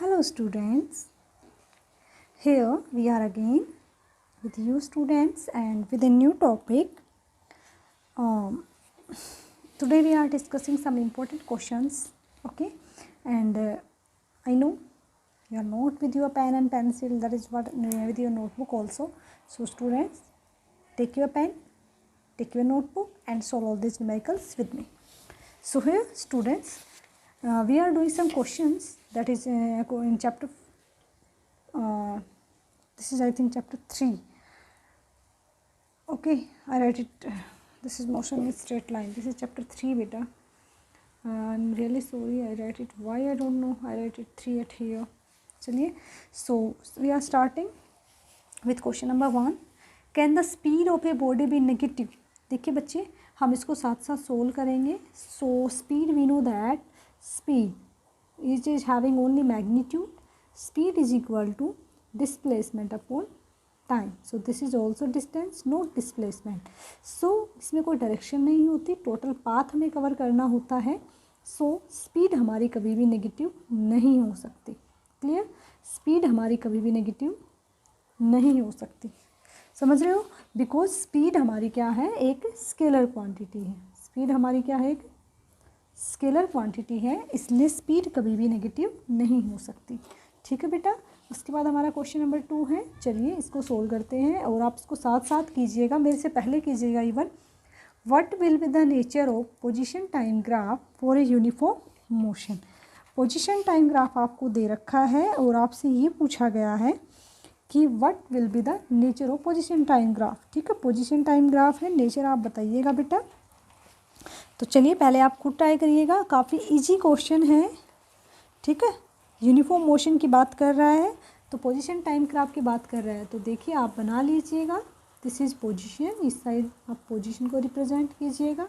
Hello students, here we are again with you students and with a new topic. Today we are discussing some important questions, okay, and I know you are not with your pen and pencil, that is what with your notebook also. So students, take your pen, take your notebook and solve all these numericals with me. So here students, we are doing some questions that is in chapter this is I think chapter 3. Okay, I write it, this is motion with straight line, this is chapter 3 beta. I'm really sorry, I write it, why I don't know, I write it 3 at here. चलिए, so we are starting with question number 1. Can the speed of a body be negative? देखिए बच्चे, हम इसको साथ साथ solve करेंगे. So speed we know that speed is having only magnitude. Speed is equal to displacement upon time. So this is also distance, not displacement. So इसमें कोई direction नहीं होती, टोटल पाथ हमें कवर करना होता है. So स्पीड हमारी कभी भी नेगेटिव नहीं हो सकती. क्लियर? स्पीड हमारी कभी भी नेगेटिव नहीं हो सकती. समझ रहे हो? बिकॉज स्पीड हमारी क्या है, एक स्केलर क्वांटिटी है. स्पीड हमारी क्या है, एक स्केलर क्वांटिटी है, इसलिए स्पीड कभी भी नेगेटिव नहीं हो सकती. ठीक है बेटा. उसके बाद हमारा क्वेश्चन नंबर 2 है. चलिए इसको सोल्व करते हैं और आप इसको साथ साथ कीजिएगा, मेरे से पहले कीजिएगा even. What will be the nature of position time graph for a uniform motion. Position time graph आपको दे रखा है और आपसे ये पूछा गया है कि what will be the nature of position time graph. ठीक है, पोजीशन टाइम ग्राफ है, नेचर आप बताइएगा बेटा. तो चलिए पहले आप खुद ट्राई करिएगा, काफ़ी इजी क्वेश्चन है. ठीक है, यूनिफॉर्म मोशन की बात कर रहा है तो पोजीशन टाइम ग्राफ की बात कर रहा है. तो देखिए आप बना लीजिएगा. दिस इज़ पोजीशन, इस साइड आप पोजीशन को रिप्रेजेंट कीजिएगा.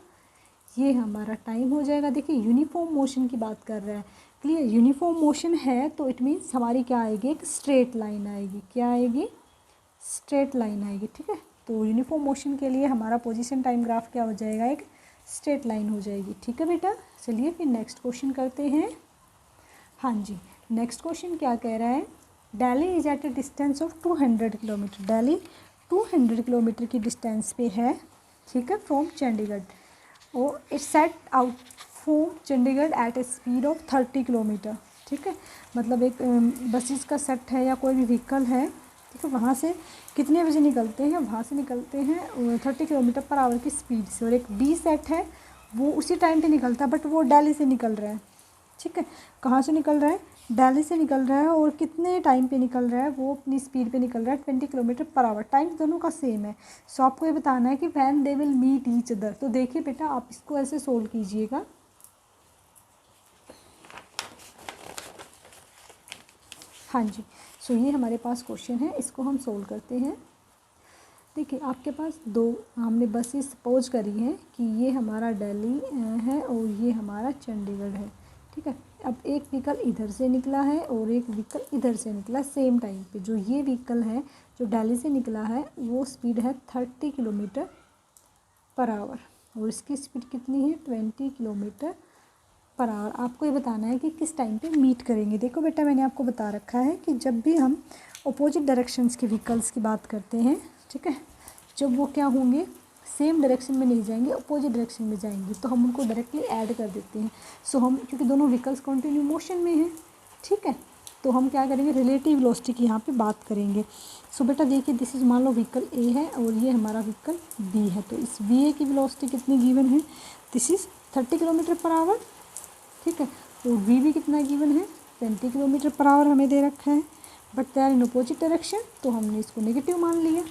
ये हमारा टाइम हो जाएगा. देखिए यूनिफॉर्म मोशन की बात कर रहा है. क्लियर? यूनिफॉर्म मोशन है तो इट मीन्स हमारी क्या आएगी, एक स्ट्रेट लाइन आएगी. क्या आएगी? स्ट्रेट लाइन आएगी. ठीक है, तो यूनिफॉर्म मोशन के लिए हमारा पोजीशन टाइम ग्राफ क्या हो जाएगा, एक स्ट्रेट लाइन हो जाएगी. ठीक है बेटा. चलिए फिर नेक्स्ट क्वेश्चन करते हैं. हाँ जी, नेक्स्ट क्वेश्चन क्या कह रहा है. Delhi is at a distance of 200 kilometre. Delhi 200 kilometre की डिस्टेंस पे है. ठीक है, फ्रॉम चंडीगढ़. और it set out from Chandigarh at a speed of 30 kilometre. ठीक है, मतलब एक बसेस का सेट है या कोई भी व्हीकल है. ठीक है, वहाँ से कितने बजे निकलते हैं, वहाँ से निकलते हैं 30 किलोमीटर पर आवर की स्पीड से. और एक बी सेट है, वो उसी टाइम पे निकलता है बट वो दिल्ली से निकल रहा है. ठीक है, कहाँ से निकल रहा है, दिल्ली से निकल रहा है. और कितने टाइम पे निकल रहा है, वो अपनी स्पीड पे निकल रहा है 20 किलोमीटर पर आवर. टाइम दोनों का सेम है. सो आपको ये बताना है कि when they will meet each other. तो देखिए बेटा आप इसको ऐसे सोल्व कीजिएगा. हाँ जी, सो ये हमारे पास क्वेश्चन है, इसको हम सोल्व करते हैं. देखिए आपके पास दो हमने बसेस सपोज करी हैं कि ये हमारा दिल्ली है और ये हमारा चंडीगढ़ है. ठीक है, अब एक व्हीकल इधर से निकला है और एक व्हीकल इधर से निकला सेम टाइम पे. जो ये व्हीकल है जो दिल्ली से निकला है वो स्पीड है 30 किलोमीटर पर आवर और इसकी स्पीड कितनी है, 20 किलोमीटर पर आवर. आपको ये बताना है कि किस टाइम पे मीट करेंगे. देखो बेटा मैंने आपको बता रखा है कि जब भी हम अपोजिट डायरेक्शंस के व्हीकल्स की बात करते हैं, ठीक है, जब वो क्या होंगे, सेम डायरेक्शन में नहीं जाएंगे, अपोजिट डायरेक्शन में जाएंगे, तो हम उनको डायरेक्टली ऐड कर देते हैं. सो हम क्योंकि दोनों व्हीकल्स कंटिन्यू मोशन में हैं, ठीक है, तो हम क्या करेंगे, रिलेटिव वेलोसिटी की यहाँ पे बात करेंगे. सो बेटा देखिए दिस इज मान लो व्हीकल ए है और ये हमारा व्हीकल बी है. तो इस वी ए की वेलोसिटी कितनी गिवन है, this is 30 kilometre per hour. ठीक है, और वी भी कितना गिवन है, 20 किलोमीटर पर आवर हमें दे रखा है. But they are in opposite direction, तो हमने इसको नेगेटिव मान लिया.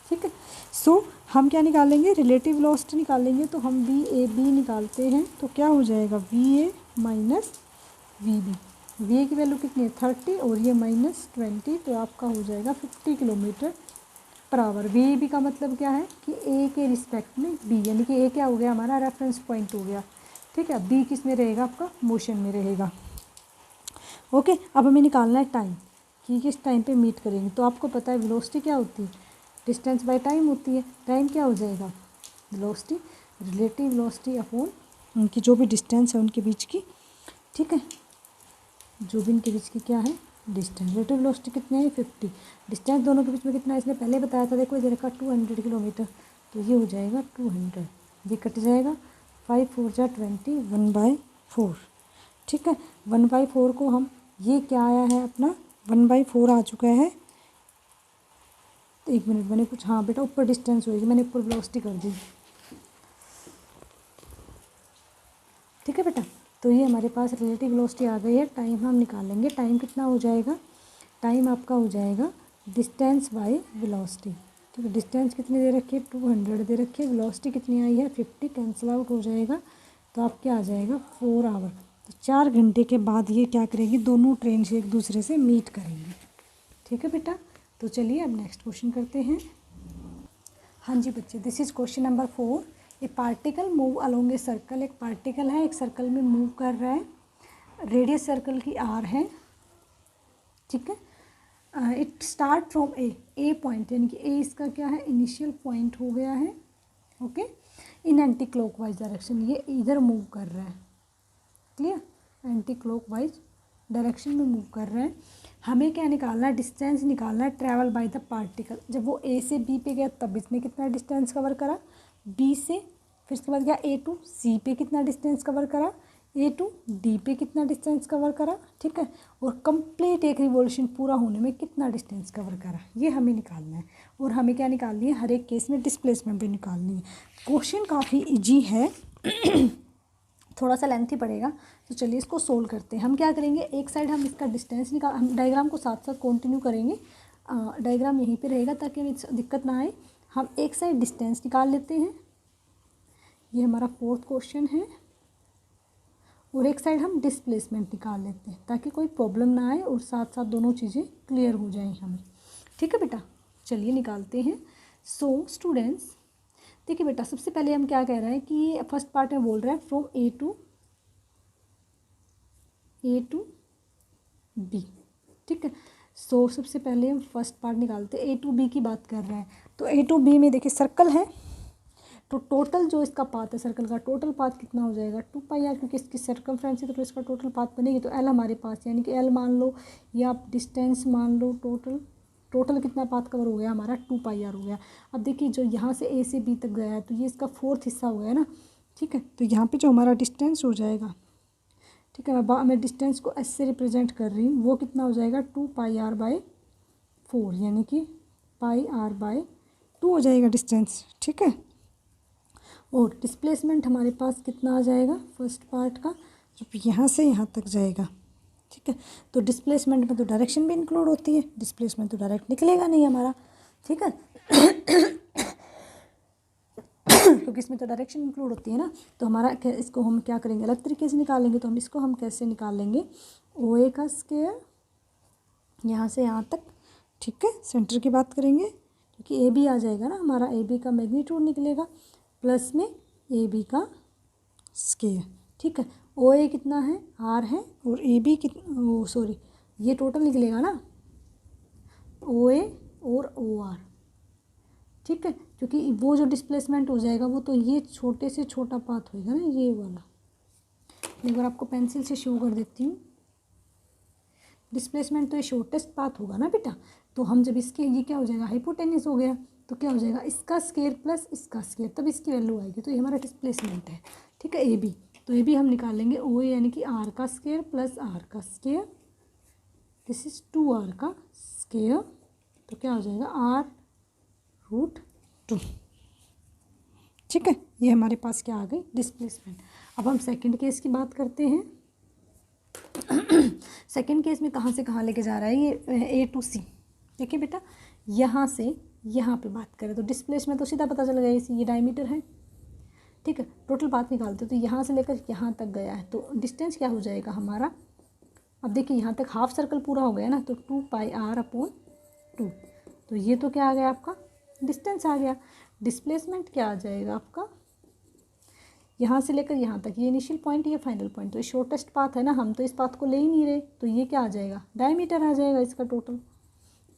ठीक है, सो हम क्या निकालेंगे, रिलेटिव वेलोसिटी निकालेंगे. तो हम वी ए बी निकालते हैं तो क्या हो जाएगा, V A minus V B. V A की वैल्यू कितनी है 30 और ये -20, तो आपका हो जाएगा 50 kilometre per hour. V A B का मतलब क्या है कि ए के रिस्पेक्ट में बी, यानी कि ए क्या हो गया, हमारा रेफरेंस पॉइंट हो गया. ठीक है, बी किस में रहेगा, आपका मोशन में रहेगा. ओके, अब हमें निकालना है टाइम कि किस टाइम पे मीट करेंगे. तो आपको पता है वेलोसिटी क्या होती है, डिस्टेंस बाय टाइम होती है. टाइम क्या हो जाएगा, वेलोसिटी रिलेटिव वेलोसिटी अपॉन उनकी जो भी डिस्टेंस है उनके बीच की. ठीक है, जो भी इनके बीच की क्या है डिस्टेंस। रिलेटिव वेलोसिटी कितने हैं 50। डिस्टेंस दोनों के बीच में कितना है इसने पहले बताया था, देखो इधर का 200 किलोमीटर, तो ये हो जाएगा 200, ये कट जाएगा 5 4 जा 20 1/4। ठीक है, 1/4 को हम, ये क्या आया है अपना 1/4 आ चुका है। एक मिनट मैंने कुछ, हाँ बेटा ऊपर डिस्टेंस होगी, मैंने ऊपर वेलोसिटी कर दी। ठीक है बेटा, तो ये हमारे पास रिलेटिव वेलोसिटी आ गई है। टाइम हम निकाल लेंगे, टाइम कितना हो जाएगा, टाइम आपका हो जाएगा डिस्टेंस बाय वेलोसिटी। ठीक है, डिस्टेंस कितनी दे रखी है 200 दे रखी है, वेलोसिटी कितनी आई है 50, कैंसिल आउट हो जाएगा, तो आपके आ जाएगा 4 आवर। तो 4 घंटे के बाद ये क्या करेगी, दोनों ट्रेन से एक दूसरे से मीट करेंगे। ठीक है बेटा, तो चलिए अब नेक्स्ट क्वेश्चन करते हैं। हाँ जी बच्चे, this is question number 4। A particle move along a circle, एक पार्टिकल है एक सर्कल में मूव कर रहा है, रेडियस सर्कल की आर है। ठीक है, it start from A point, यानी कि ए इसका क्या है इनिशियल पॉइंट हो गया है। ओके, इन एंटी क्लॉकवाइज डायरेक्शन, ये इधर मूव कर रहा है, क्लियर, एंटी क्लॉकवाइज डायरेक्शन में मूव कर रहा है। हमें क्या निकालना है, डिस्टेंस निकालना है ट्रैवल बाय द पार्टिकल। जब वो ए से बी पे गया तब इसने कितना डिस्टेंस कवर करा, बी से, फिर उसके बाद गया ए टू सी पे कितना डिस्टेंस कवर करा, ए टू डी पे कितना डिस्टेंस कवर करा। ठीक है, और कंप्लीट एक रिवॉल्यूशन पूरा होने में कितना डिस्टेंस कवर करा, ये हमें निकालना है। और हमें क्या निकालनी है, हर एक केस में डिस्प्लेसमेंट भी निकालनी है। क्वेश्चन काफ़ी इजी है थोड़ा सा लेंथी पड़ेगा, तो चलिए इसको सोल्व करते हैं। हम क्या करेंगे, एक साइड हम इसका डिस्टेंस निकाल, हम डायग्राम को साथ साथ कंटिन्यू करेंगे, डायग्राम यहीं पे रहेगा ताकि हमें दिक्कत ना आए। हम एक साइड डिस्टेंस निकाल लेते हैं, ये हमारा 4th क्वेश्चन है, और एक साइड हम डिस्प्लेसमेंट निकाल लेते हैं ताकि कोई प्रॉब्लम ना आए और साथ साथ दोनों चीज़ें क्लियर हो जाएं हमें। ठीक है बेटा, चलिए निकालते हैं। सो स्टूडेंट्स देखिए बेटा, सबसे पहले हम क्या कह रहे हैं कि फर्स्ट पार्ट में बोल रहा है फ्रॉम ए टू बी। ठीक है, सो सबसे पहले हम फर्स्ट पार्ट निकालते हैं, ए टू बी की बात कर रहे हैं। तो ए टू बी में देखिए सर्कल है, तो टोटल जो इसका पाथ है सर्कल का टोटल पाथ कितना हो जाएगा 2πr, क्योंकि इसकी सर्कमफ्रेंस है तो इसका टोटल पाथ बनेगी, तो एल हमारे पास, यानी कि एल मान लो या आप डिस्टेंस मान लो, टोटल कितना पाथ कवर हो गया हमारा 2πr हो गया। अब देखिए जो यहाँ से ए से बी तक गया है तो ये इसका 4th हिस्सा हो गया ना। ठीक है, तो यहाँ पे जो हमारा डिस्टेंस हो जाएगा, ठीक है, मैं डिस्टेंस को एस से रिप्रेजेंट कर रही हूँ, वो कितना हो जाएगा 2πr/4, यानी कि πr/2 हो जाएगा डिस्टेंस। ठीक है, और डिस्प्लेसमेंट हमारे पास कितना आ जाएगा फर्स्ट पार्ट का, जब यहाँ से यहाँ तक जाएगा। ठीक है, तो डिस्प्लेसमेंट में तो डायरेक्शन भी इंक्लूड होती है, डिस्प्लेसमेंट तो डायरेक्ट निकलेगा नहीं हमारा। ठीक है क्योंकि इसमें तो डायरेक्शन इंक्लूड होती है ना, तो हमारा इसको हम क्या करेंगे, अलग तरीके से निकालेंगे। तो हम इसको हम कैसे निकाल लेंगे, OA का स्क्वायर यहाँ से यहाँ तक। ठीक है, सेंटर की बात करेंगे क्योंकि AB आ जाएगा ना हमारा, AB का मैग्नीट्यूड निकलेगा प्लस में AB का स्क्वायर। ठीक है, OA कितना है R है, और AB कितना, सॉरी ये टोटल निकलेगा ना OA और OR। ठीक है, क्योंकि वो जो डिस्प्लेसमेंट हो जाएगा वो तो ये छोटे से छोटा पाथ होएगा ना, ये वाला। एक बार आपको पेंसिल से शो कर देती हूँ, डिस्प्लेसमेंट तो ये शॉर्टेस्ट पाथ होगा ना बेटा। तो हम जब इसके, ये क्या हो जाएगा हाइपोटेन्यूस हो गया, तो क्या हो जाएगा इसका स्क्वायर प्लस इसका स्क्वायर, तब इसकी वैल्यू आएगी, तो ये हमारा डिस्प्लेसमेंट है। ठीक है, AB, तो AB हम निकाल लेंगे OA यानी कि R का स्क्वायर प्लस R का स्क्वायर, दिस इज 2R का स्क्वायर, तो क्या हो जाएगा R√2। ठीक है, ये हमारे पास क्या आ गई डिस्प्लेसमेंट। अब हम सेकंड केस की बात करते हैं। सेकंड केस में कहाँ से कहाँ लेके जा रहा है ये A to C। देखिए बेटा, यहाँ से यहाँ पे बात करें तो डिस्प्लेसमेंट तो सीधा पता चल गया, ये डायमीटर है। ठीक है, टोटल पाथ निकालते तो यहाँ से लेकर यहाँ तक गया है, तो डिस्टेंस क्या हो जाएगा हमारा। अब देखिए यहाँ तक हाफ सर्कल पूरा हो गया ना, तो 2πr/2, तो ये तो क्या आ गया आपका डिस्टेंस आ गया। डिस्प्लेसमेंट क्या आ जाएगा आपका, यहाँ से लेकर यहाँ तक, ये इनिशियल पॉइंट ये फाइनल पॉइंट, तो ये शॉर्टेस्ट पाथ है ना, हम तो इस पाथ को ले ही नहीं रहे, तो ये क्या आ जाएगा डायमीटर आ जाएगा इसका टोटल,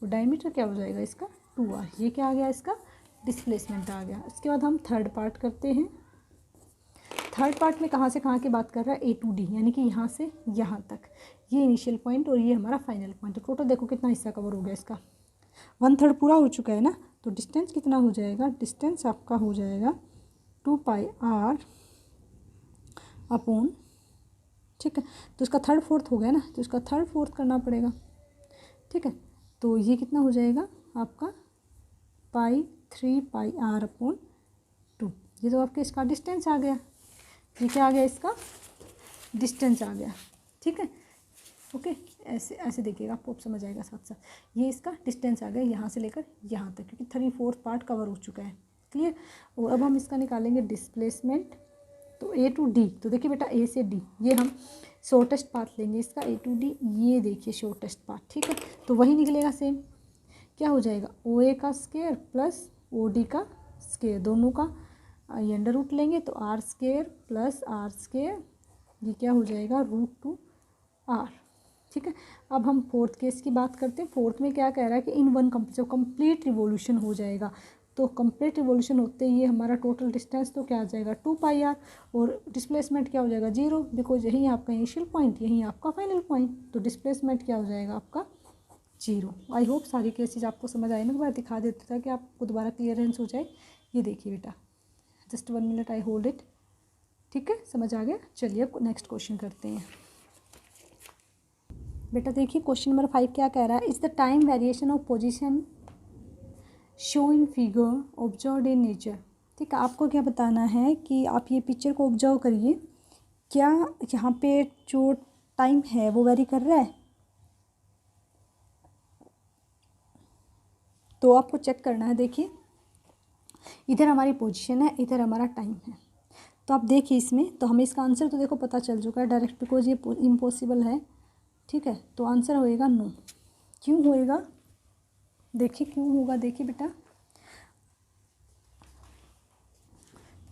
और डायमीटर क्या हो जाएगा इसका 2r। ये क्या आ गया इसका डिस्प्लेसमेंट आ गया। इसके बाद हम थर्ड पार्ट करते हैं। थर्ड पार्ट में कहाँ से कहाँ की बात कर रहा है A to D, यानी कि यहाँ से यहाँ तक। ये इनिशियल पॉइंट और ये हमारा फाइनल पॉइंट। तो टोटल देखो कितना हिस्सा कवर हो गया इसका, 1/3 पूरा हो चुका है ना। तो डिस्टेंस कितना हो जाएगा, डिस्टेंस आपका हो जाएगा 2πr अपॉन, ठीक है। तो इसका 3/4 हो गया ना, तो इसका 3/4 करना पड़ेगा, ठीक है। तो ये कितना हो जाएगा आपका 3πr अपॉन 2। ये तो आपके इसका डिस्टेंस आ गया, ये क्या आ गया, इसका डिस्टेंस आ गया, ठीक है। ओके, ऐसे ऐसे देखिएगा, आपको अब समझ आएगा साथ साथ। ये इसका डिस्टेंस आ गया यहाँ से लेकर यहाँ तक, क्योंकि 3/4 पार्ट कवर हो चुका है, क्लियर। और अब हम इसका निकालेंगे डिस्प्लेसमेंट। तो A to D, तो देखिए बेटा A से D ये हम शॉर्टेस्ट पाथ लेंगे इसका, A to D ये देखिए शॉर्टेस्ट पाथ, ठीक है। तो वही निकलेगा सेम, क्या हो जाएगा OA का स्क्वायर प्लस OD का स्क्वायर, दोनों का ये अंडर रूट लेंगे तो r² प्लस r², ये क्या हो जाएगा √2r, ठीक है। अब हम फोर्थ केस की बात करते हैं। फोर्थ में क्या कह रहा है कि इन वन जब कंप्लीट रिवॉल्यूशन हो जाएगा, तो कंप्लीट रिवॉल्यूशन होते ही ये हमारा टोटल डिस्टेंस तो क्या आ जाएगा 2πr, और डिस्प्लेसमेंट क्या हो जाएगा 0, बिकॉज यही आपका इनिशियल पॉइंट, यही आपका फाइनल पॉइंट। तो डिस्प्लेसमेंट क्या हो जाएगा आपका 0। आई होप सारी केसेज आपको समझ आए। मैं एक बार दिखा देता था कि आपको दोबारा क्लियरेंस हो जाए। ये देखिए बेटा, just 1 minute I hold it, ठीक है, समझ आ गया। चलिए अब नेक्स्ट क्वेश्चन करते हैं। बेटा देखिए क्वेश्चन नंबर 5 क्या कह रहा है, is the time variation of position show in figure observe in nature. ठीक है, आपको क्या बताना है कि आप ये पिक्चर को ऑब्जर्व करिए, क्या यहाँ पे जो टाइम है वो वेरी कर रहा है। तो आपको चेक करना है, देखिए इधर हमारी पोजीशन है, इधर हमारा टाइम है। तो आप देखिए इसमें, तो हमें इसका आंसर तो देखो पता चल चुका है डायरेक्ट, बिकॉज ये इम्पॉसिबल है, ठीक है। तो आंसर होएगा नो। क्यों होएगा, देखिए क्यों होगा, देखिए बेटा,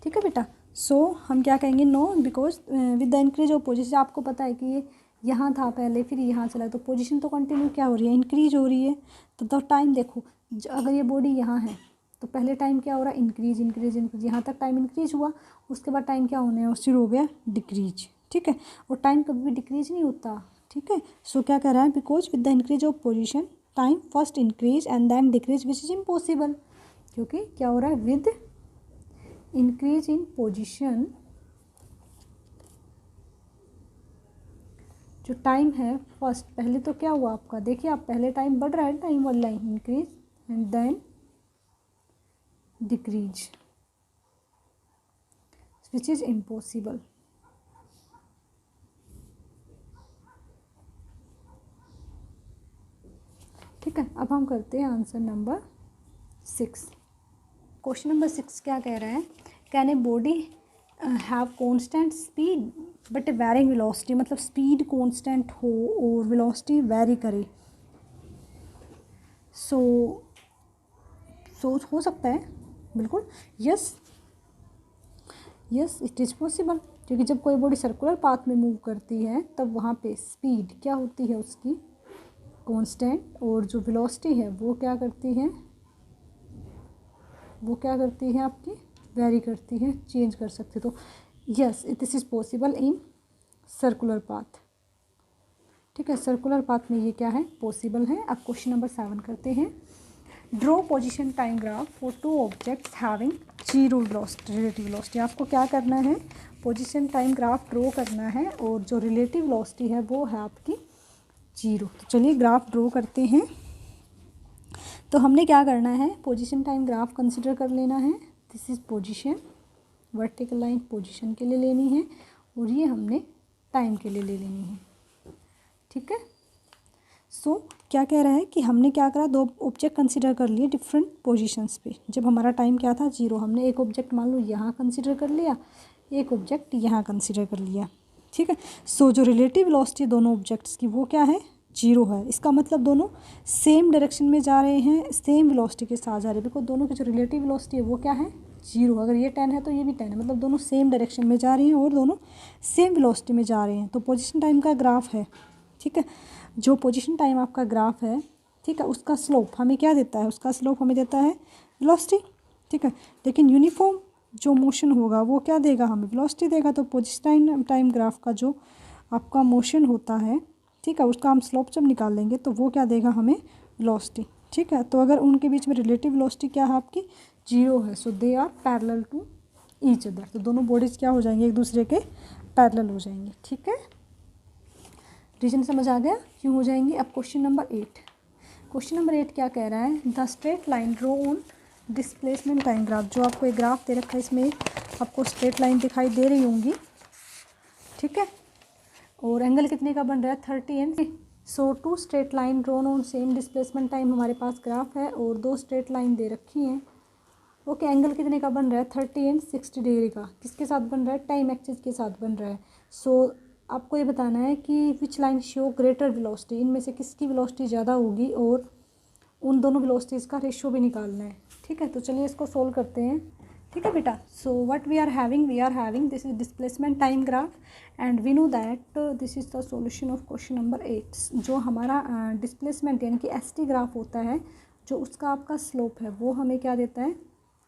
ठीक है बेटा। सो हम क्या कहेंगे no, because with the increase of position, आपको पता है कि ये यहाँ था पहले फिर यहाँ चला, तो पोजीशन तो कंटिन्यू क्या हो रही है, इंक्रीज हो रही है। तो टाइम देखो, अगर ये बॉडी यहाँ है तो पहले टाइम क्या हो रहा है, इंक्रीज इंक्रीज इंक्रीज, यहाँ तक टाइम इंक्रीज हुआ, उसके बाद टाइम क्या होने है, शुरू हो गया डिक्रीज, ठीक है। और टाइम कभी भी डिक्रीज नहीं होता, ठीक है। सो क्या कह रहा है, because with the increase of position time first increase and then decrease which is impossible, क्योंकि क्या हो रहा है, विद इंक्रीज इन पोजीशन जो टाइम है फर्स्ट, पहले तो क्या हुआ आपका, देखिए आप पहले टाइम बढ़ रहा है, टाइम वाली line increase and then decrease which is impossible. ठीक है, अब हम करते हैं आंसर नंबर 6। क्वेश्चन नंबर 6 क्या कह रहा है, can a body have constant speed but varying velocity, मतलब स्पीड कांस्टेंट हो और वेलोसिटी वेरी करे। सो हो सकता है, बिल्कुल यस इट इज़ पॉसिबल, क्योंकि जब कोई बॉडी सर्कुलर पाथ में मूव करती है तब वहाँ पे स्पीड क्या होती है उसकी कांस्टेंट, और जो वेलोसिटी है वो क्या करती है, आपकी वेरी करती है, चेंज कर सकते। तो yes this is possible in circular path, ठीक है। सर्कुलर पाथ में ये क्या है, पॉसिबल है। अब क्वेश्चन नंबर 7 करते हैं। Draw position time graph for 2 objects having 0 velocity, relative velocity. आपको क्या करना है, पोजीशन टाइम ग्राफ ड्रॉ करना है, और जो रिलेटिव वेलोसिटी है वो है आपकी 0। तो चलिए ग्राफ ड्रॉ करते हैं। तो हमने क्या करना है, पोजीशन टाइम ग्राफ कंसिडर कर लेना है। This is position, vertical line position के लिए लेनी है, और ये हमने टाइम के लिए ले लेनी है, ठीक है। सो क्या कह रहा है कि हमने क्या करा, 2 ऑब्जेक्ट कंसिडर कर लिए डिफरेंट पोजीशंस पे। जब हमारा टाइम क्या था 0, हमने एक ऑब्जेक्ट मान लो यहाँ कंसिडर कर लिया, एक ऑब्जेक्ट यहाँ कंसिडर कर लिया, ठीक है। सो जो रिलेटिव वेलोसिटी दोनों ऑब्जेक्ट्स की वो क्या है 0 है। इसका मतलब दोनों सेम डायरेक्शन में जा रहे हैं, सेम वेलोसिटी के साथ जा रहे हैं, बिकॉज दोनों की जो रिलेटिव वेलोसिटी है वो क्या है 0। अगर ये 10 है तो ये भी 10 है, मतलब दोनों सेम डायरेक्शन में जा रहे हैं और दोनों सेम वेलोसिटी में जा रहे हैं। तो पोजीशन टाइम का ग्राफ है, ठीक है। जो पोजीशन टाइम आपका ग्राफ है, ठीक है, उसका स्लोप हमें क्या देता है, उसका स्लोप हमें देता है वेलोसिटी, ठीक है। लेकिन यूनिफॉर्म जो मोशन होगा वो क्या देगा, हमें वेलोसिटी देगा। तो पोजीशन टाइम ग्राफ का जो आपका मोशन होता है ठीक है, उसका हम स्लोप जब निकाल लेंगे तो वो क्या देगा हमें, वेलोसिटी। ठीक है, तो अगर उनके बीच में रिलेटिव वेलोसिटी क्या है आपकी, 0 है, so they are parallel to each other, तो दोनों बॉडीज़ क्या हो जाएंगे, एक दूसरे के पैरेलल हो जाएंगे। ठीक है, रीजन समझ आ गया क्यों हो जाएंगे। अब क्वेश्चन नंबर 8, क्वेश्चन नंबर 8 क्या कह रहा है, the straight line draw on displacement line graph. जो आपको एक ग्राफ दे रखा है, इसमें आपको स्ट्रेट लाइन दिखाई दे रही होंगी। ठीक है, और एंगल कितने का बन रहा है, 30 and so two straight line drawn on same displacement time, हमारे पास ग्राफ है और दो स्ट्रेट लाइन दे रखी हैं। ओके, एंगल कितने का बन रहा है, 30 एंड 60 डिग्री का। किसके साथ बन रहा है, टाइम एक्सिस के साथ बन रहा है। सो आपको ये बताना है कि which line show greater velocity, इनमें से किसकी वेलोसिटी ज़्यादा होगी, और उन दोनों वेलोसिटीज़ का रेशियो भी निकालना है। ठीक है, तो चलिए इसको सोल्व करते हैं। ठीक है बेटा, so what we are having this is displacement time graph and we know that this is the solution of question number 8। जो हमारा डिस्प्लेसमेंट यानी कि एस टी ग्राफ होता है, जो उसका आपका स्लोप है वो हमें क्या देता है,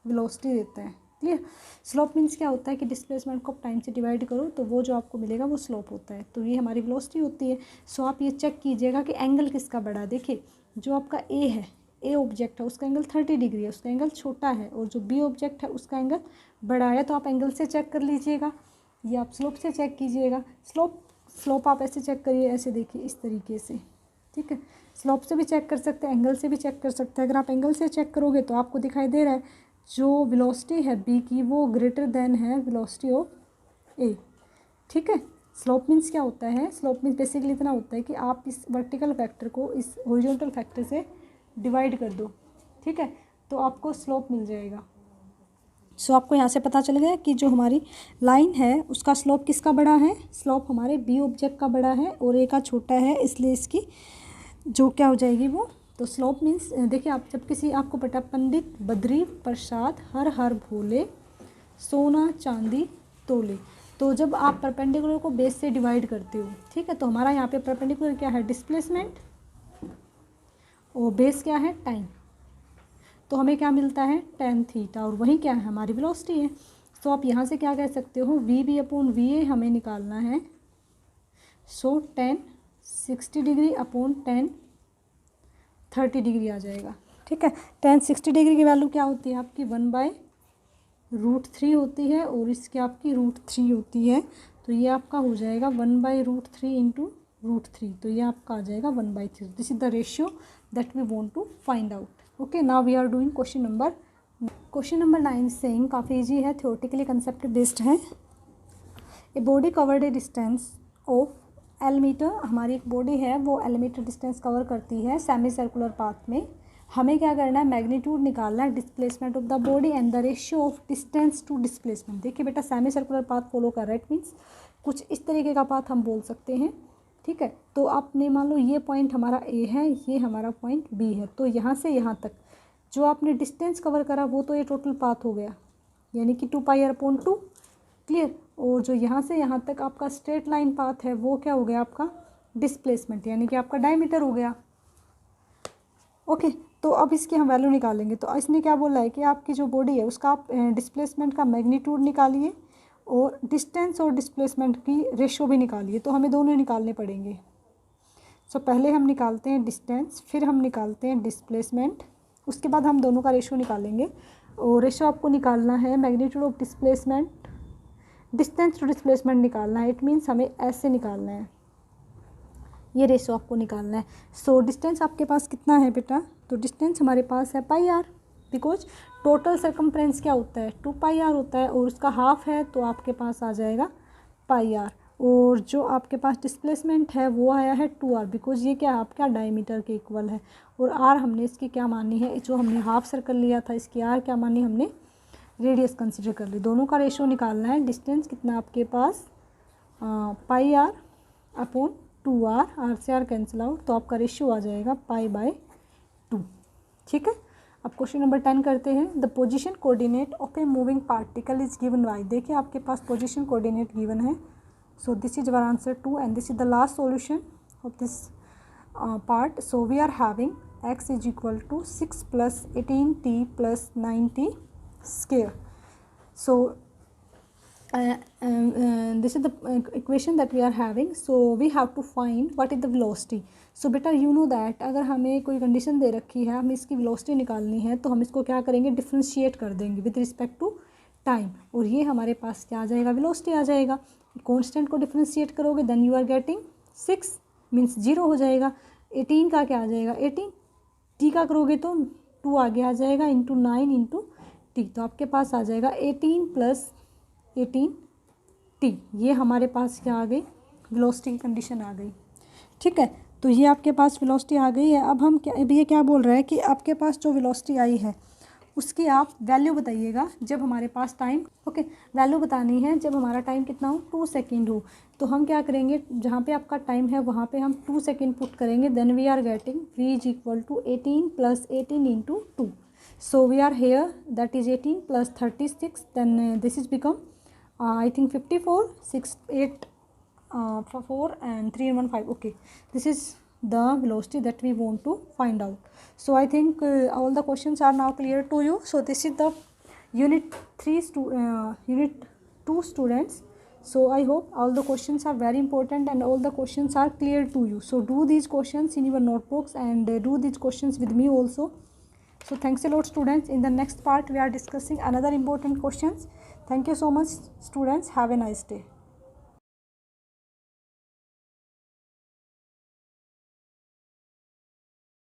वेलोसिटी देता है। क्लियर, स्लोप मीन्स क्या होता है कि डिस्प्लेसमेंट को टाइम से डिवाइड करो तो वो जो आपको मिलेगा वो स्लोप होता है, तो ये हमारी वेलोसिटी होती है। सो आप ये चेक कीजिएगा कि एंगल किसका बड़ा है। देखिए, जो आपका ए है, ए ऑब्जेक्ट है, उसका एंगल 30 डिग्री है, उसका एंगल छोटा है, और जो बी ऑब्जेक्ट है उसका एंगल बड़ा है। तो आप एंगल से चेक कर लीजिएगा या आप स्लोप से चेक कीजिएगा। स्लोप आप ऐसे चेक करिए, ऐसे देखिए इस तरीके से। ठीक है, स्लोप से भी चेक कर सकते हैं, एंगल से भी चेक कर सकते हैं। अगर आप एंगल से चेक करोगे तो आपको दिखाई दे रहा है जो वेलोसिटी है बी की वो ग्रेटर देन है वेलोसिटी ऑफ ए। ठीक है, स्लोप मीन्स क्या होता है, स्लोप मीन्स बेसिकली इतना होता है कि आप इस वर्टिकल फैक्टर को इस हॉरिजॉन्टल फैक्टर से डिवाइड कर दो। ठीक है, तो आपको स्लोप मिल जाएगा। सो आपको यहाँ से पता चल गया कि जो हमारी लाइन है उसका स्लोप किसका बड़ा है, स्लोप हमारे बी ऑब्जेक्ट का बड़ा है और ए का छोटा है, इसलिए इसकी जो क्या हो जाएगी वो, तो स्लोप मीन्स देखिए, आप जब किसी आपको बेटा पंडित बद्री प्रसाद हर हर भोले सोना चांदी तोले, तो जब आप परपेंडिकुलर को बेस से डिवाइड करते हो, ठीक है, तो हमारा यहाँ पे परपेंडिकुलर क्या है, डिस्प्लेसमेंट, और बेस क्या है, टाइम। तो हमें क्या मिलता है, tan थीटा, और वही क्या है, हमारी वेलोसिटी है। तो आप यहाँ से क्या कह सकते हो, V B upon V A हमें निकालना है। So tan 60 degree upon tan 30 degree आ जाएगा। ठीक है, tan 60 डिग्री की वैल्यू क्या होती है आपकी, 1/√3 होती है, और इसकी आपकी √3 होती है। तो ये आपका हो जाएगा 1/√3 इंटू √3, तो ये आपका आ जाएगा 1/3। This is the ratio that we want to find out. Okay, now we are doing question number 9 saying, काफ़ी ईजी है, थ्योरेटिकली कंसेप्ट बेस्ड है। A body covered a distance of L metre, हमारी एक बॉडी है वो L metre distance cover करती है semi circular path में। हमें क्या करना है, मैग्नीट्यूड निकालना है displacement of the body and the ratio of distance to displacement. देखिए बेटा, सेमी सर्कुलर पाथ फॉलो कर रहा है, इट मीन्स कुछ इस तरीके का पाथ हम बोल सकते हैं। ठीक है, तो आपने मान लो ये पॉइंट हमारा ए है, ये हमारा पॉइंट बी है, तो यहाँ से यहाँ तक जो आपने डिस्टेंस कवर करा वो तो ये टोटल पाथ हो गया, यानी कि 2πr/2। क्लियर, और जो यहाँ से यहाँ तक आपका स्ट्रेट लाइन पाथ है वो क्या हो गया आपका, डिस्प्लेसमेंट, यानी कि आपका डायमीटर हो गया। ओके, तो अब इसकी हम वैल्यू निकालेंगे। तो इसने क्या बोला है कि आपकी जो बॉडी है उसका आप डिस्प्लेसमेंट का मैग्नीट्यूड निकालिए और डिस्टेंस और डिस्प्लेसमेंट की रेशियो भी निकालिए। तो हमें दोनों निकालने पड़ेंगे। सो पहले हम निकालते हैं डिस्टेंस, फिर हम निकालते हैं डिस्प्लेसमेंट, उसके बाद हम दोनों का रेशियो निकालेंगे। और रेशियो आपको निकालना है magnitude of displacement, distance to displacement निकालना है, इट मीन्स हमें ऐसे निकालना है, ये रेशियो आपको निकालना है। सो डिस्टेंस आपके पास कितना है बेटा, तो डिस्टेंस हमारे पास है πr, बिकॉज टोटल सर्कमफ्रेंस क्या होता है, 2πr होता है, और उसका हाफ है तो आपके पास आ जाएगा πr। और जो आपके पास डिस्प्लेसमेंट है वो आया है 2r, बिकॉज ये क्या आपका डायमीटर के इक्वल है, और r हमने इसकी क्या मानी है, जो हमने हाफ सर्कल लिया था इसकी r क्या मानी, हमने रेडियस कंसिडर कर ली। दोनों का रेशियो निकालना है। डिस्टेंस कितना आपके पास, πr अपॉन 2r, r से r कैंसिल आउट, तो आपका रेशियो आ जाएगा π/2। ठीक है, अब क्वेश्चन नंबर 10 करते हैं। The position coordinate of a moving particle is given by, देखिए आपके पास पोजीशन कोऑर्डिनेट गिवन है। So this is our answer 2 and this is the last solution of this part. So we are having x is equal to 6 + 18t + 9t square. So this is the equation that we are having, so we have to find what is the velocity. So बेटा you know that अगर हमें कोई condition दे रखी है, हमें इसकी velocity निकालनी है, तो हम इसको क्या करेंगे, डिफ्रेंशिएट कर देंगे विद रिस्पेक्ट टू टाइम, और ये हमारे पास क्या आ जाएगा, वेलोसिटी आ जाएगा. कांस्टेंट को डिफ्रेंशिएट करोगे then you are getting 6 means 0 हो जाएगा. 18 का क्या आ जाएगा, 18 टी का करोगे तो 2 आगे आ जाएगा इंटू 9 इंटू टी, तो आपके पास आ जाएगा 18 प्लस 18 टी. ये हमारे पास क्या आ गई, वेलोसिटी की कंडीशन आ गई. ठीक है, तो ये आपके पास वेलोसिटी आ गई है. अब हम क्या, अब ये क्या बोल रहा है कि आपके पास जो वेलोसिटी आई है उसकी आप वैल्यू बताइएगा जब हमारे पास टाइम, ओके, वैल्यू बतानी है जब हमारा टाइम कितना हो, 2 सेकेंड हो. तो हम क्या करेंगे, जहाँ पे आपका टाइम है वहाँ पे हम 2 सेकेंड पुट करेंगे, then we are getting v is equal to 18 plus 18 into 2. So we are here, that is 18 plus 36, then this is become I think 54, 6, 8, 4 and 3 and 1, 5. Okay, this is the velocity that we want to find out. So I think all the questions are now clear to you. So this is the unit 2 students. So I hope all the questions are very important and all the questions are clear to you. So do these questions in your notebooks and do these questions with me also. So thanks a lot students. In the next part we are discussing another important questions. Thank you so much students. Have a nice day.